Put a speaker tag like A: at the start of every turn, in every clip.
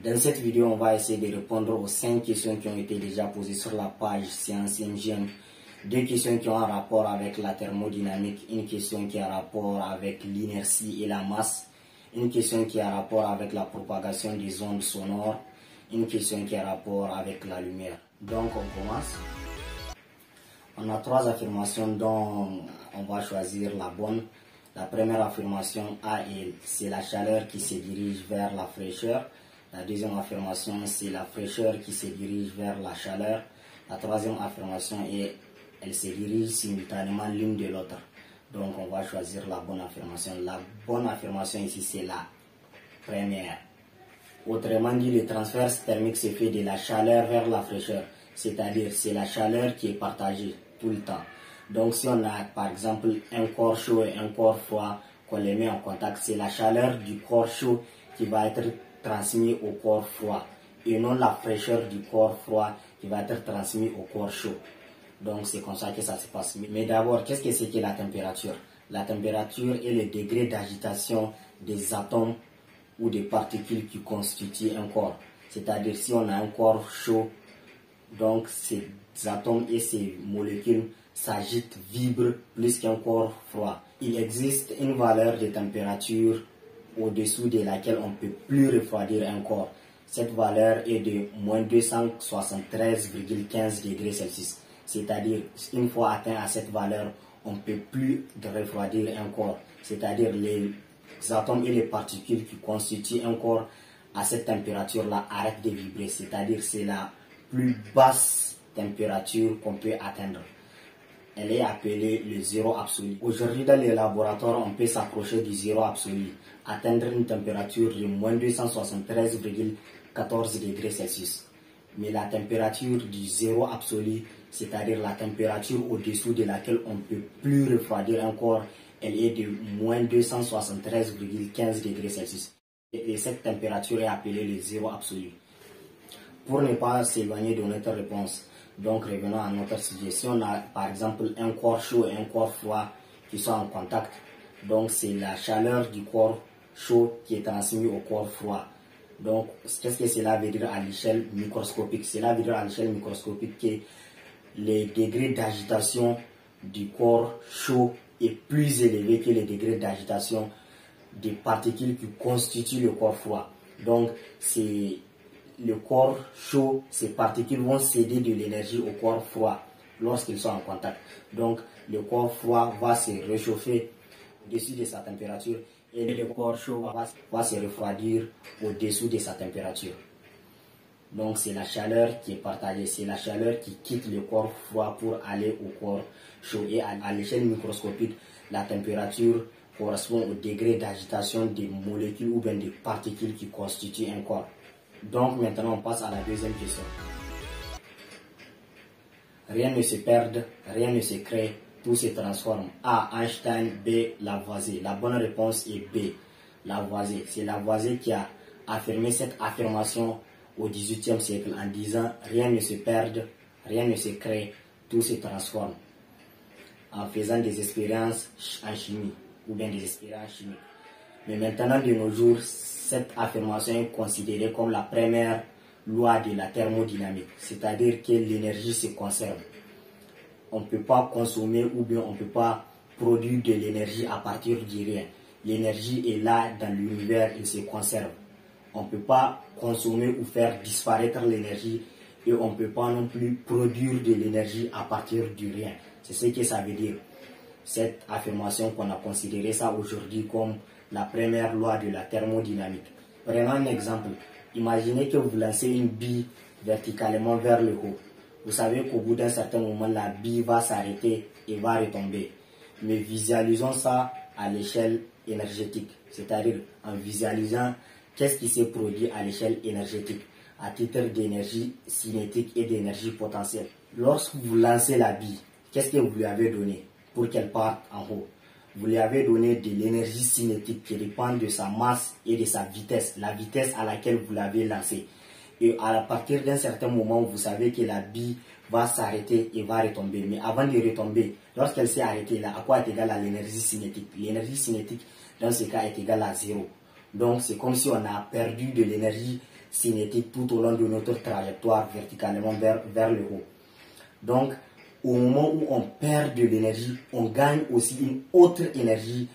A: Dans cette vidéo, on va essayer de répondre aux 5 questions qui ont été déjà posées sur la page Sciences Engine. 2 questions qui ont un rapport avec la thermodynamique, une question qui a un rapport avec l'inertie et la masse, une question qui a un rapport avec la propagation des ondes sonores, une question qui a un rapport avec la lumière. Donc on commence. On a 3 affirmations dont on va choisir la bonne. La première affirmation A, c'est la chaleur qui se dirige vers la fraîcheur. La deuxième affirmation, c'est la fraîcheur qui se dirige vers la chaleur. La troisième affirmation est elle se dirige simultanément l'une de l'autre. Donc on va choisir la bonne affirmation. La bonne affirmation ici, c'est la première. Autrement dit, le transfert thermique se fait de la chaleur vers la fraîcheur. C'est-à-dire, c'est la chaleur qui est partagée tout le temps. Donc si on a par exemple un corps chaud et un corps froid, qu'on les met en contact, c'est la chaleur du corps chaud qui va être transmise au corps froid et non la fraîcheur du corps froid qui va être transmise au corps chaud. Donc c'est comme ça que ça se passe. Mais d'abord, qu'est-ce que c'est que la température? La température est le degré d'agitation des atomes ou des particules qui constituent un corps. C'est-à-dire si on a un corps chaud, donc ces atomes et ces molécules s'agitent, vibrent plus qu'un corps froid. Il existe une valeur de température au-dessous de laquelle on ne peut plus refroidir un corps. Cette valeur est de moins 273,15 degrés Celsius. C'est-à-dire, une fois atteint à cette valeur, on ne peut plus refroidir un corps. C'est-à-dire, les atomes et les particules qui constituent un corps à cette température-là arrêtent de vibrer. C'est-à-dire, c'est la plus basse température qu'on peut atteindre. Elle est appelée le zéro absolu. Aujourd'hui, dans les laboratoires, on peut s'approcher du zéro absolu, atteindre une température de moins 273,14 degrés Celsius. Mais la température du zéro absolu, c'est-à-dire la température au-dessous de laquelle on ne peut plus refroidir un corps, elle est de moins 273,15 degrés Celsius. Et cette température est appelée le zéro absolu. Pour ne pas s'éloigner de notre réponse, donc revenons à notre sujet. Si on a par exemple un corps chaud et un corps froid qui sont en contact, donc c'est la chaleur du corps chaud qui est transmise au corps froid. Donc qu'est-ce que cela veut dire à l'échelle microscopique? Cela veut dire à l'échelle microscopique que les degrés d'agitation du corps chaud est plus élevé que les degrés d'agitation des particules qui constituent le corps froid. Donc c'est le corps chaud, ces particules vont céder de l'énergie au corps froid lorsqu'ils sont en contact. Donc le corps froid va se réchauffer au-dessus de sa température et le corps chaud va se refroidir au-dessous de sa température. Donc c'est la chaleur qui est partagée, c'est la chaleur qui quitte le corps froid pour aller au corps chaud. Et à l'échelle microscopique, la température correspond au degré d'agitation des molécules ou bien des particules qui constituent un corps. Donc maintenant on passe à la deuxième question. Rien ne se perd, rien ne se crée, tout se transforme. A. Einstein. B. Lavoisier. La bonne réponse est B. Lavoisier. C'est Lavoisier qui a affirmé cette affirmation au XVIIIe siècle en disant rien ne se perd, rien ne se crée, tout se transforme. En faisant des expériences en chimie ou bien des expériences chimiques. Mais maintenant de nos jours, cette affirmation est considérée comme la première loi de la thermodynamique, c'est-à-dire que l'énergie se conserve. On ne peut pas consommer ou bien on ne peut pas produire de l'énergie à partir de rien. L'énergie est là dans l'univers, elle se conserve. On ne peut pas consommer ou faire disparaître l'énergie et on ne peut pas non plus produire de l'énergie à partir de rien. C'est ce que ça veut dire. Cette affirmation qu'on a considéré ça aujourd'hui comme la première loi de la thermodynamique. Prenons un exemple. Imaginez que vous lancez une bille verticalement vers le haut. Vous savez qu'au bout d'un certain moment, la bille va s'arrêter et va retomber. Mais visualisons ça à l'échelle énergétique. C'est-à-dire en visualisant qu'est-ce qui s'est produit à l'échelle énergétique, à titre d'énergie cinétique et d'énergie potentielle. Lorsque vous lancez la bille, qu'est-ce que vous lui avez donné pour qu'elle parte en haut? Vous lui avez donné de l'énergie cinétique qui dépend de sa masse et de sa vitesse, la vitesse à laquelle vous l'avez lancée. Et à partir d'un certain moment, vous savez que la bille va s'arrêter et va retomber. Mais avant de retomber, lorsqu'elle s'est arrêtée, là, à quoi est égale à l'énergie cinétique? L'énergie cinétique, dans ce cas, est égale à 0. Donc, c'est comme si on a perdu de l'énergie cinétique tout au long de notre trajectoire verticalement vers le haut. Donc, au moment où on perd de l'énergie, on gagne aussi une autre énergie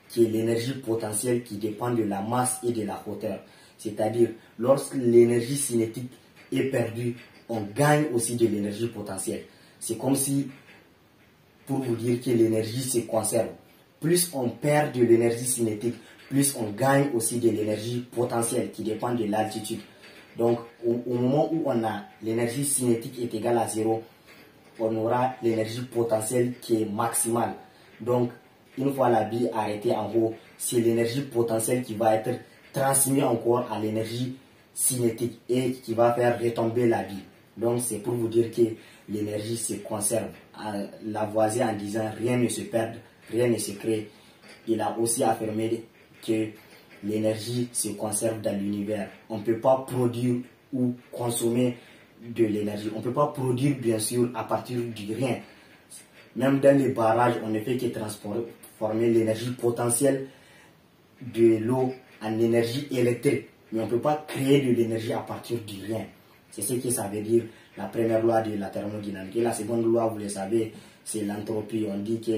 A: qui est l'énergie potentielle qui dépend de la masse et de la hauteur. C'est-à-dire, lorsque l'énergie cinétique est perdue, on gagne aussi de l'énergie potentielle. C'est comme si, pour vous dire que l'énergie se conserve. Plus on perd de l'énergie cinétique, plus on gagne aussi de l'énergie potentielle qui dépend de l'altitude. Donc, au moment où on a l'énergie cinétique est égale à 0, on aura l'énergie potentielle qui est maximale. Donc, une fois la bille arrêtée en haut, c'est l'énergie potentielle qui va être transmise encore à l'énergie cinétique et qui va faire retomber la bille. Donc, c'est pour vous dire que l'énergie se conserve. Lavoisier, en disant rien ne se perd, rien ne se crée, il a aussi affirmé que l'énergie se conserve dans l'univers. On ne peut pas produire ou consommer de l'énergie. On ne peut pas produire, bien sûr, à partir du rien. Même dans les barrages, on ne fait que transformer l'énergie potentielle de l'eau en énergie électrique. Mais on ne peut pas créer de l'énergie à partir du rien. C'est ce que ça veut dire la première loi de la thermodynamique. Et la seconde loi, vous le savez, c'est l'entropie. On dit que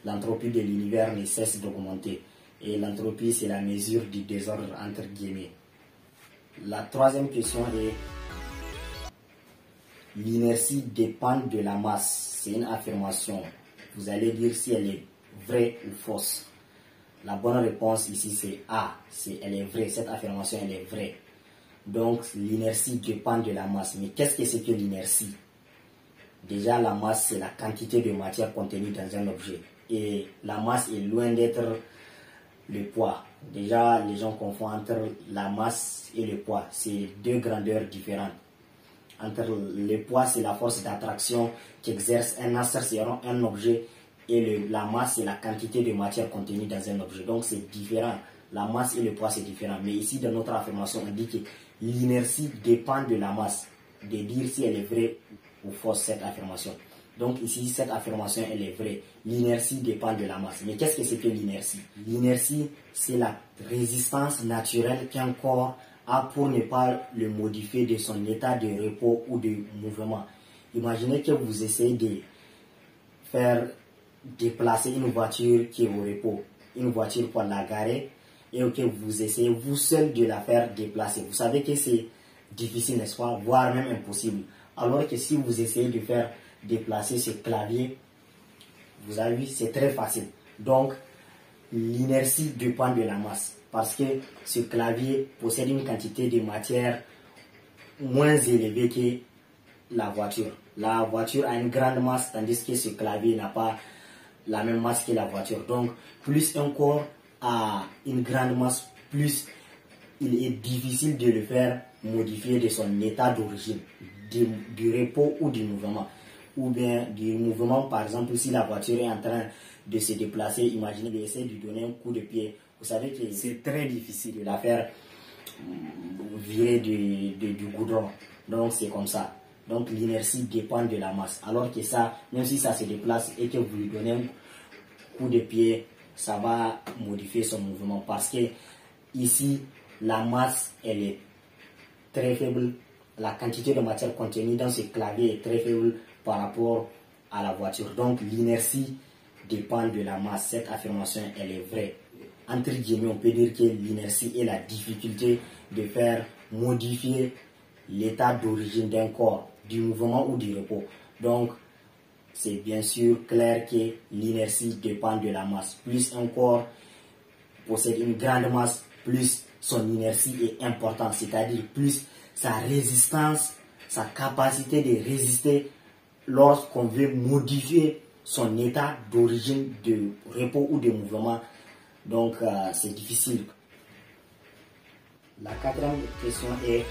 A: l'entropie de l'univers ne cesse d'augmenter. Et l'entropie, c'est la mesure du désordre entre guillemets. La troisième question est: l'inertie dépend de la masse. C'est une affirmation. Vous allez dire si elle est vraie ou fausse. La bonne réponse ici c'est A. Elle est vraie. Cette affirmation elle est vraie. Donc l'inertie dépend de la masse. Mais qu'est-ce que c'est que l'inertie? Déjà, la masse c'est la quantité de matière contenue dans un objet. Et la masse est loin d'être le poids. Déjà, les gens confondent entre la masse et le poids. C'est deux grandeurs différentes. Entre le poids, c'est la force d'attraction qu'exerce un astre sur un objet, et la masse, c'est la quantité de matière contenue dans un objet. Donc, c'est différent. La masse et le poids, c'est différent. Mais ici, dans notre affirmation, on dit que l'inertie dépend de la masse. De dire si elle est vraie ou fausse, cette affirmation. Donc, ici, cette affirmation, elle est vraie. L'inertie dépend de la masse. Mais qu'est-ce que c'est que l'inertie? L'inertie, c'est la résistance naturelle qu'un corps a pour ne pas le modifier de son état de repos ou de mouvement. Imaginez que vous essayez de faire déplacer une voiture qui est au repos, une voiture pour la garer, et que vous essayez vous seul de la faire déplacer. Vous savez que c'est difficile, n'est-ce pas, voire même impossible. Alors que si vous essayez de faire déplacer ce clavier, vous avez vu, c'est très facile. Donc, l'inertie dépend de la masse, parce que ce clavier possède une quantité de matière moins élevée que la voiture. La voiture a une grande masse, tandis que ce clavier n'a pas la même masse que la voiture. Donc, plus un corps a une grande masse, plus il est difficile de le faire modifier de son état d'origine, du repos ou du mouvement. Ou bien du mouvement, par exemple, si la voiture est en train de se déplacer, imaginez d'essayer de lui donner un coup de pied. Vous savez que c'est très difficile de la faire virer du goudron. Donc c'est comme ça. Donc l'inertie dépend de la masse. Alors que ça, même si ça se déplace et que vous lui donnez un coup de pied, ça va modifier son mouvement. Parce que ici, la masse, elle est très faible. La quantité de matière contenue dans ce clavier est très faible par rapport à la voiture. Donc l'inertie dépend de la masse. Cette affirmation, elle est vraie. Entre guillemets, on peut dire que l'inertie est la difficulté de faire modifier l'état d'origine d'un corps, du mouvement ou du repos. Donc, c'est bien sûr clair que l'inertie dépend de la masse. Plus un corps possède une grande masse, plus son inertie est importante, c'est-à-dire plus sa résistance, sa capacité de résister lorsqu'on veut modifier son état d'origine de repos ou de mouvement. Donc, c'est difficile. La quatrième question est: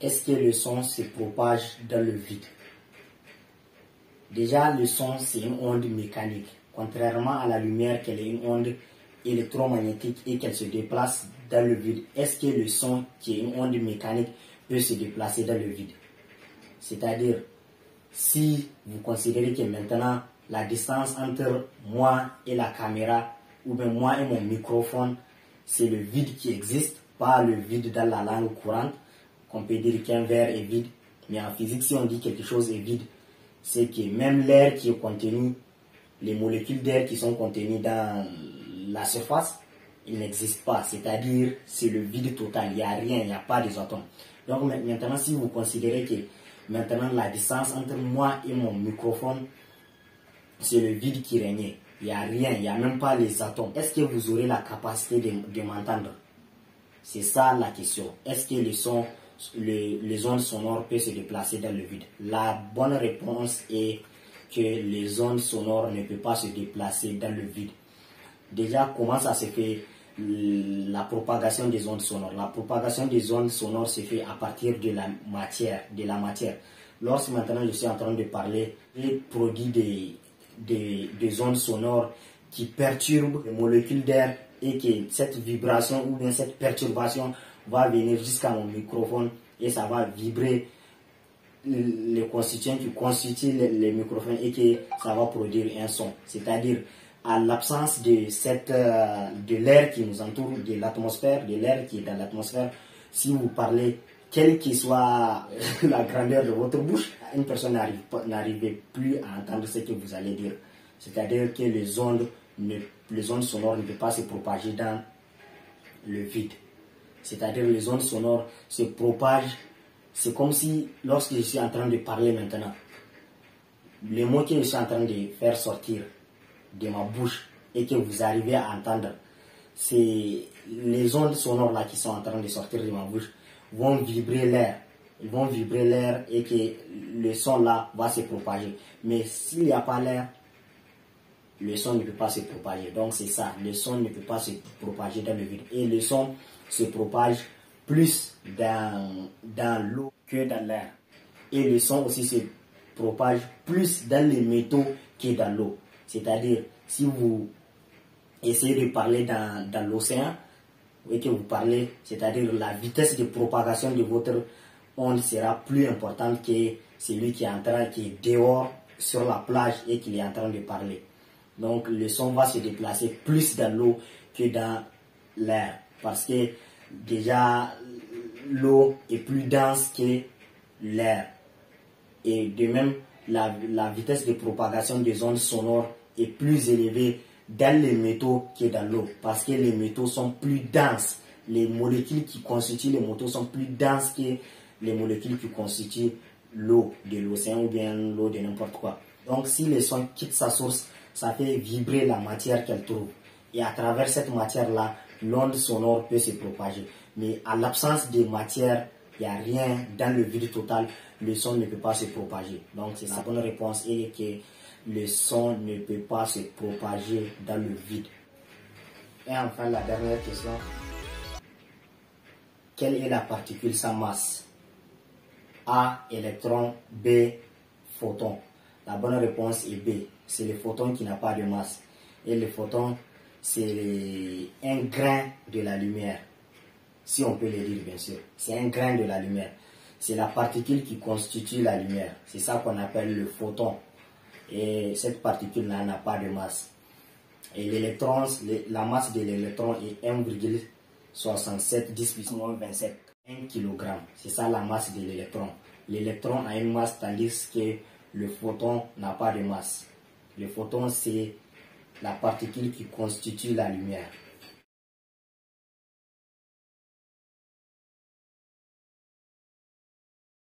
A: est-ce que le son se propage dans le vide? Déjà, le son, c'est une onde mécanique. Contrairement à la lumière, qu'elle est une onde électromagnétique et qu'elle se déplace dans le vide, est-ce que le son, qui est une onde mécanique, peut se déplacer dans le vide? C'est-à-dire, si vous considérez que maintenant, la distance entre moi et la caméra, ou bien moi et mon microphone, c'est le vide qui existe, pas le vide dans la langue courante, qu'on peut dire qu'un verre est vide. Mais en physique, si on dit quelque chose est vide, c'est que même l'air qui est contenu, les molécules d'air qui sont contenues dans la surface, ils n'existent pas. C'est-à-dire, c'est le vide total. Il n'y a rien, il n'y a pas des atomes. Donc maintenant, si vous considérez que maintenant la distance entre moi et mon microphone, c'est le vide qui régnait. Il n'y a rien, il n'y a même pas les atomes. Est-ce que vous aurez la capacité de m'entendre? C'est ça la question. Est-ce que les ondes sonores peuvent se déplacer dans le vide? La bonne réponse est que les ondes sonores ne peuvent pas se déplacer dans le vide. Déjà, comment ça se fait la propagation des ondes sonores? La propagation des ondes sonores se fait à partir de la matière. Lorsque maintenant je suis en train de parler, j'ai produit des ondes sonores qui perturbent les molécules d'air et que cette vibration ou bien cette perturbation va venir jusqu'à mon microphone et ça va vibrer les constituants qui constituent les microphones et que ça va produire un son. C'est-à-dire, à l'absence de l'air qui nous entoure, de l'atmosphère, de l'air qui est dans l'atmosphère, si vous parlez, quelle que soit la grandeur de votre bouche, une personne n'arrive plus à entendre ce que vous allez dire. C'est-à-dire que les ondes sonores ne peuvent pas se propager dans le vide. C'est-à-dire les ondes sonores se propagent. C'est comme si, lorsque je suis en train de parler maintenant, les mots que je suis en train de faire sortir de ma bouche et que vous arrivez à entendre, c'est les ondes sonores là qui sont en train de sortir de ma bouche vont vibrer l'air. Ils vont vibrer l'air et que le son là va se propager. Mais s'il n'y a pas l'air, le son ne peut pas se propager. Donc c'est ça, le son ne peut pas se propager dans le vide. Et le son se propage plus dans l'eau que dans l'air. Et le son aussi se propage plus dans les métaux que dans l'eau. C'est-à-dire, si vous essayez de parler dans l'océan, et que vous parlez, c'est-à-dire la vitesse de propagation de votre onde sera plus importante que celui qui est dehors sur la plage et qui est en train de parler. Donc le son va se déplacer plus dans l'eau que dans l'air, parce que déjà l'eau est plus dense que l'air. Et de même, la vitesse de propagation des ondes sonores est plus élevée dans les métaux que dans l'eau, parce que les métaux sont plus denses. Les molécules qui constituent les métaux sont plus denses que les molécules qui constituent l'eau de l'océan ou bien l'eau de n'importe quoi. Donc si le son quitte sa source, ça fait vibrer la matière qu'elle trouve. Et à travers cette matière-là, l'onde sonore peut se propager. Mais à l'absence de matière, il n'y a rien dans le vide total, le son ne peut pas se propager. Donc c'est la bonne réponse et que le son ne peut pas se propager dans le vide. Et enfin la dernière question. Quelle est la particule sans masse? A, électron, B, photon. La bonne réponse est B. C'est le photon qui n'a pas de masse. Et le photon, c'est un grain de la lumière. Si on peut le dire, bien sûr. C'est un grain de la lumière. C'est la particule qui constitue la lumière. C'est ça qu'on appelle le photon. Et cette particule-là n'a pas de masse. Et l'électron, la masse de l'électron est 1,67 10 puissance 27. 1 kg. C'est ça la masse de l'électron. L'électron a une masse tandis que le photon n'a pas de masse. Le photon, c'est la particule qui constitue la lumière.